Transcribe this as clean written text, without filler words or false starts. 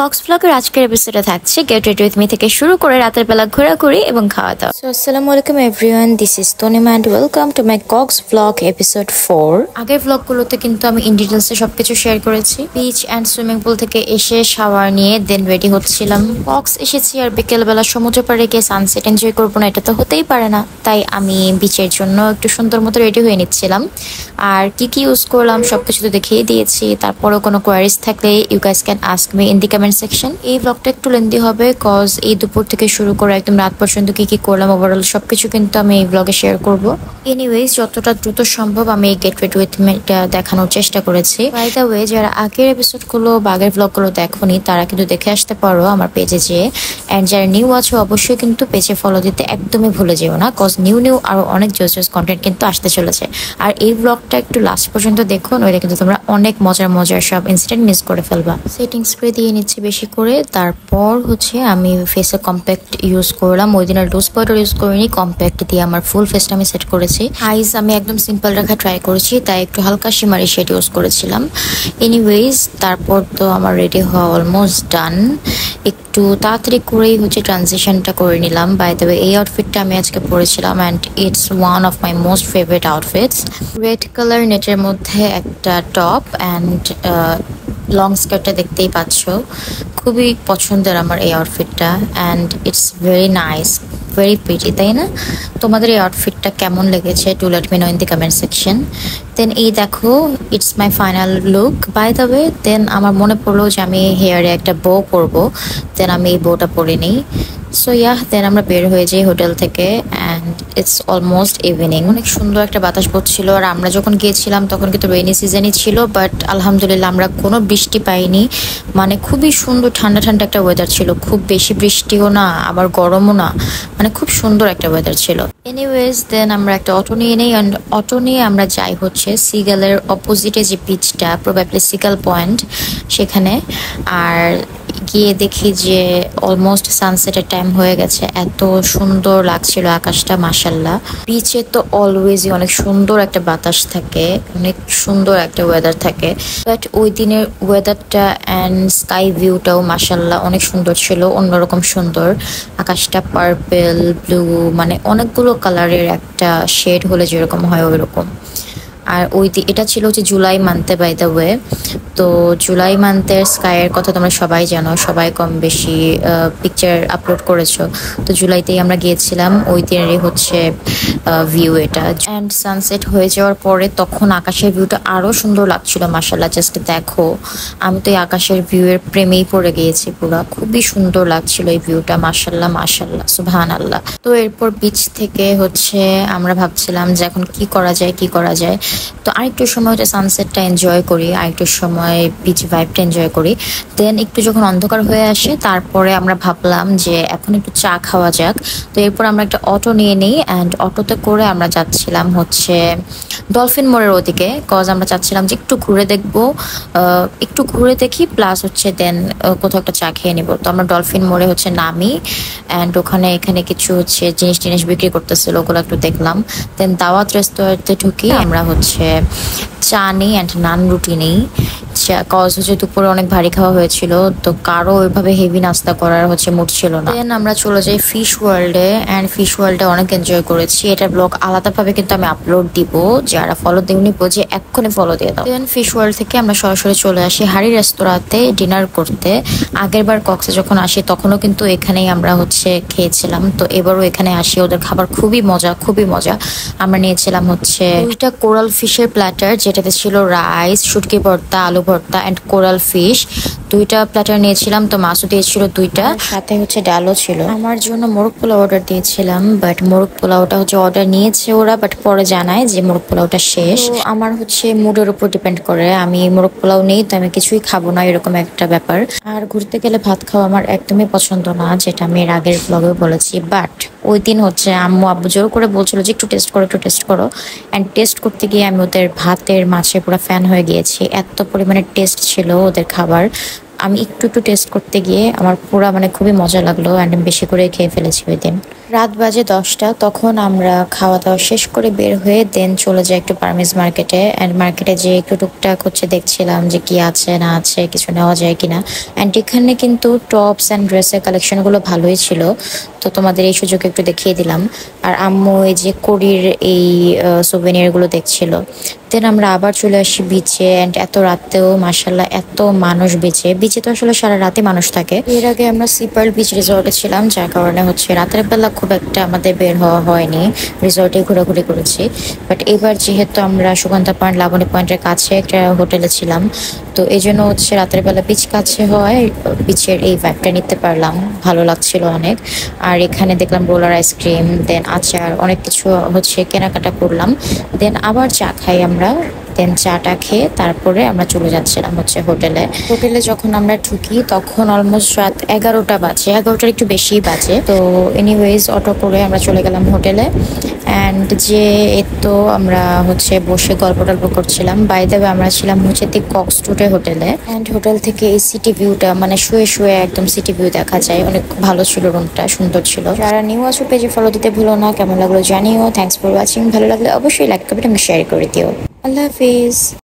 Cox ব্লগের আজকের এপিসোডে থাকছে গেট রেডি উইথ মি থেকে শুরু করে রাতের বেলা ঘোরাঘুরি এবং খাওয়া দাওয়া। সো আসসালামু আলাইকুম everyone, this is Tanima and welcome to my Cox blog episode 4। আগের ব্লগগুলোতে কিন্তু আমি ইন ডিটেলসে সবকিছু শেয়ার করেছি। বিচ অ্যান্ড সুইমিং পুল থেকে এসে শাওয়ার নিয়ে দেন রেডি হচ্ছিলাম। কক্স এসেছি আর বিকেলবেলা সমুদ্র পাড়ে গিয়ে সানসেট এনজয় করবো না, এটা তো হতেই পারে না। তাই আমি বিচের জন্য একটু সুন্দর মতো রেডি হয়ে নিচ্ছিলাম। আর কি কি ইউজ করলাম সবকিছু তো দেখিয়ে দিয়েছি। তারপরেও কোনো কোয়ারিজ থাকলে you guys can ask me in the comment section. এই ব্লগটা একটু লেন্দি হবে কজ এই দুপুর থেকে শুরু করে একদম রাত পর্যন্ত কি কি করলাম ওভারঅল সবকিছু কিন্তু আমি এই ব্লগে শেয়ার করব। এনিওয়েজ যতটা দ্রুত সম্ভব আমি এই গেট রেডি উইথ মিটা দেখানোর চেষ্টা করেছি। বাই দ্য ওয়ে, যারা আগের এপিসোডগুলো বা আগের ব্লগগুলো দেখোনি তারা কিন্তু দেখে আসতে পারো আমার পেজে যেয়ে। অ্যান্ড যারা নিউ আছো অবশ্যই কিন্তু পেজে ফলো দিতে একদমই ভুলে যেও না, কজ নিউ আরো অনেক জোস কন্টেন্ট কিন্তু আসতে চলেছে। আর এই ব্লগটা একটু লাস্ট পর্যন্ত দেখো, নইলে কিন্তু তোমরা অনেক মজার সব ইনসিডেন্ট মিস করে ফেলবা। সেটিং স্প্রে দিয়ে নিচ্ছি বেশি করে। তারপর হচ্ছে আমি ফেসে কম্প্যাক্ট ইউজ করলাম। ওই দিন আর লুজ পাউডার ইউজ করিনি, কম্প্যাক্ট দিয়ে আমার ফুল ফেসটা আমি সেট করেছি। আইজ আমি একদম সিম্পল রাখা ট্রাই করেছি, তাই একটু হালকা শিমারি শেড ইউজ করেছিলাম। এনিওয়েজ তারপর তো আমার রেডি হওয়া অলমোস্ট ডান। একটু তাড়াতাড়ি করেই হচ্ছে ট্রানজিশনটা করে নিলাম। বাই দ্য ওয়ে, এই আউটফিটটা আমি আজকে পরেছিলাম and it's one of my most favourite outfits. Red colour নেটের মধ্যে একটা টপ অ্যান্ড লং স্কার্টটা দেখতেই পাচ্ছ, খুবই পছন্দের আমার এই আউটফিটটা and it's very nice, very pretty, তাই না? তোমাদের এই আউটফিটটা কেমন লেগেছে to let me know in the comment section. Then এই দেখো, it's my final look. By the way, then আমার মনে পড়লো যে আমি হেয়ারে একটা বো পরবো, দেন আমি এই বোটা পরে নিই। সো দেন আমরা বের হয়ে যাই হোটেল থেকে অ্যান্ড ইটস অলমোস্ট ইভিনিং। অনেক সুন্দর একটা বাতাস পড়ছিল আর আমরা যখন গিয়েছিলাম তখন কিন্তু রেইনি সিজনই ছিল, বাট আলহামদুলিল্লাহ আমরা কোনো বৃষ্টি পাইনি। মানে খুবই সুন্দর ঠান্ডা একটা ওয়েদার ছিল, খুব বেশি বৃষ্টিও না আবার গরমও না, মানে খুব সুন্দর একটা ওয়েদার ছিল। এনিওয়েজ দেন আমরা একটা অটো নিয়ে নেই অ্যান্ড অটো নিয়ে আমরা যাই হচ্ছে সিগালের অপোজিটে যে বিচটা, প্রবাবলি সিগাল পয়েন্ট, সেখানে। আর গিয়ে দেখি যে অলমোস্ট সানসেটের টাইম হয়ে গেছে। এত সুন্দর লাগছিল আকাশটা, মাশাল্লাহ। বিচে তো অলওয়েজই অনেক সুন্দর একটা বাতাস থাকে, অনেক সুন্দর একটা ওয়েদার থাকে, বাট ওই দিনের ওয়েদারটা অ্যান্ড স্কাই ভিউটাও মাশাল্লাহ অনেক সুন্দর ছিল, অন্যরকম সুন্দর। আকাশটা পার্পেল ব্লু, মানে অনেকগুলো কালারের একটা শেড হলে যেরকম হয় ওই রকম। আর এটা ছিল হচ্ছে জুলাই মান্থে, বাই দ্য ওয়ে। তো জুলাই মান্থের স্কাইয়ের কথা তোমরা সবাই জানো, সবাই কম বেশি পিকচার আপলোড করেছো। তো জুলাইতেই আমরা গিয়েছিলাম, ওই দিনেরই হচ্ছে ভিউ এটা। অ্যান্ড সানসেট হয়ে যাওয়ার পরে তখন আকাশের ভিউটা আরও সুন্দর লাগছিল, মাশাল্লাহ। জাস্ট দেখো, আমি তো এই আকাশের ভিউয়ের প্রেমেই পড়ে গিয়েছি পুরো, খুবই সুন্দর লাগছিল এই ভিউটা, মাশাল্লাহ সুবহানাল্লাহ। তো এরপর বিচ থেকে হচ্ছে আমরা ভাবছিলাম যে এখন কি করা যায়। তো আরেকটু সময় হচ্ছে সানসেটটা এনজয় করি, আরেকটু সময় বিচ ভাইবটা এনজয় করি। দেন একটু যখন অন্ধকার হয়ে আসে তারপরে আমরা ভাবলাম যে এখন একটু চা খাওয়া যাক। তো এরপর আমরা একটা অটো নিয়ে নিই অ্যান্ড অটোতে করে আমরা যাচ্ছিলাম হচ্ছে ডলফিন মোড়ের ওদিকে, কজ আমরা চাচ্ছিলাম যে একটু ঘুরে দেখি প্লাস হচ্ছে দেন কোথাও একটা চা খেয়ে নিব। তো আমরা ডলফিন মোড়ে হচ্ছে নামি অ্যান্ড এখানে কিছু হচ্ছে জিনিস বিক্রি করতেছিল, ওগুলো একটু দেখলাম। দেন দাওয়াত রেস্তোরাঁতে ঢুকি আমরা হচ্ছে চা নিই অ্যান্ড নান রুটি নেই, কজ হচ্ছে দুপুরে অনেক ভারী খাওয়া হয়েছিল, তো কারো ওইভাবে হেভি নাস্তা করার হচ্ছে মুড ছিল না। দেন আমরা চলে যাই ফিশ ওয়ার্ল্ডে অ্যান্ড ফিশ ওয়ার্ল্ডে অনেক এনজয় করেছি। এটার ব্লগ আলাদাভাবে কিন্তু আমি আপলোড দিব, যারা ফলো দেওনি বোঝে এক্ষুনি ফলো দিয়ে দাও। দেন ফিশ ওয়ার্ল্ড থেকে আমরা সরাসরি চলে আসি হারি রেস্তোরাঁতে ডিনার করতে। আগের বার কক্সে যখন আসি তখনও কিন্তু এখানেই আমরা হচ্ছে খেয়েছিলাম, তো এবারও এখানে আসি। ওদের খাবার খুবই মজা। আমরা নিয়েছিলাম হচ্ছে 2টা কোরাল ফিশের প্ল্যাটার, যেটাতে ছিল রাইস, শুটকি ভর্তা, আলু ভর্তা অ্যান্ড কোরাল ফিশ। 2টা প্ল্যাটার নিয়েছিলাম, তো মাছও দিয়েছিল 2টা, সাথে হচ্ছে ডালও ছিল। আমার জন্য মোরগ পোলাও অর্ডার দিয়েছিলাম, বাট মোরগ পোলাওটা হচ্ছে অর্ডার নিয়েছে ওরা, বাট পরে জানায় যে মোরগ পোলাওটা শেষ। আমার হচ্ছে মুডের উপর ডিপেন্ড করে, আমি মোরগ পোলাও নেই তো আমি কিছুই খাবো না, এরকম একটা ব্যাপার। আর ঘুরতে গেলে ভাত খাওয়া আমার একদমই পছন্দ না, যেটা আমি এর আগের ব্লগেও বলেছি। বাট ওই দিন হচ্ছে আব্বু জোর করে বলছিল যে একটু টেস্ট করো অ্যান্ড টেস্ট করতে গিয়ে আমি ওদের ভাতের মাছের পুরো ফ্যান হয়ে গিয়েছি। এত পরিমাণে টেস্ট ছিল ওদের খাবার, আমি একটু টেস্ট করতে গিয়ে আমার পুরো মানে খুবই মজা লাগলো অ্যান্ড বেশি করে খেয়ে ফেলেছি ওই দিন। রাত বাজে 10টা, তখন আমরা খাওয়া দাওয়া শেষ করে বের হয়ে দেন চলে যাই একটু পারমিস মার্কেটে। অ্যান্ড মার্কেটে যে একটু টুকটাক হচ্ছে দেখছিলাম যে কি আছে না আছে, কিছু নেওয়া যায় কিনা। অ্যান্ড এখানে কিন্তু টপস অ্যান্ড ড্রেসের কালেকশনগুলো ভালোই ছিল, তো তোমাদের এই সুযোগে একটু দেখিয়ে দিলাম। আর আম্মু এই যে কোরির এই সুভেনিয়ারগুলো দেখছিল। দেন আমরা আবার চলে আসি বিচে। অ্যান্ড এত রাতেও মাসাল্লাহ এত মানুষ বিচে। বিচে তো আসলে সারা রাতে মানুষ থাকে। এর আগে আমরা সিপার্ল বিচ রিসর্টে ছিলাম, যার কারণে হচ্ছে রাতের বেলা খুব একটা আমাদের বের হওয়া হয়নি, রিসর্টে ঘোরাঘুরি করেছি। বাট এবার যেহেতু আমরা সুগন্ধা পয়েন্ট লাবণী পয়েন্টের কাছে একটা হোটেলে ছিলাম, তো এই জন্য হচ্ছে রাতের বেলা বিচ কাছে হয়, বিচের এই ভাইবটা নিতে পারলাম, ভালো লাগছিল অনেক। আর এখানে দেখলাম রোলার আইসক্রিম, দেন আচার, অনেক কিছু হচ্ছে কেনাকাটা করলাম। দেন আবার চা খাই আমরা। দেন চাটা খেয়ে তারপরে আমরা চলে যাচ্ছিলাম হচ্ছে হোটেলে। হোটেলে যখন আমরা ঢুকি তখন অলমোস্ট রাত 11টা বাজে, 11টার একটু বেশি বাজে। তো এনিওয়েজ অটো করে আমরা চলে গেলাম হোটেলে। অ্যান্ড যে তো আমরা হচ্ছে বসে গল্প টল্প করছিলাম। বাই দ্য ওয়ে আমরা ছিলাম হচ্ছে দি কক্স রুটে হোটেলে। অ্যান্ড হোটেল থেকে এই সিটি ভিউটা, মানে শুয়ে শুয়ে একদম সিটি ভিউ দেখা যায়, অনেক ভালো ছিল, রুমটা সুন্দর ছিল। যারা নিউ আছো পেজে ফলো দিতে ভুলো না। কেমন লাগলো জানিও। Thanks for watching. ভালো লাগলে অবশ্যই লাইক কমেন্ট এবং শেয়ার করে দিও। আল্লাহ হাফিজ।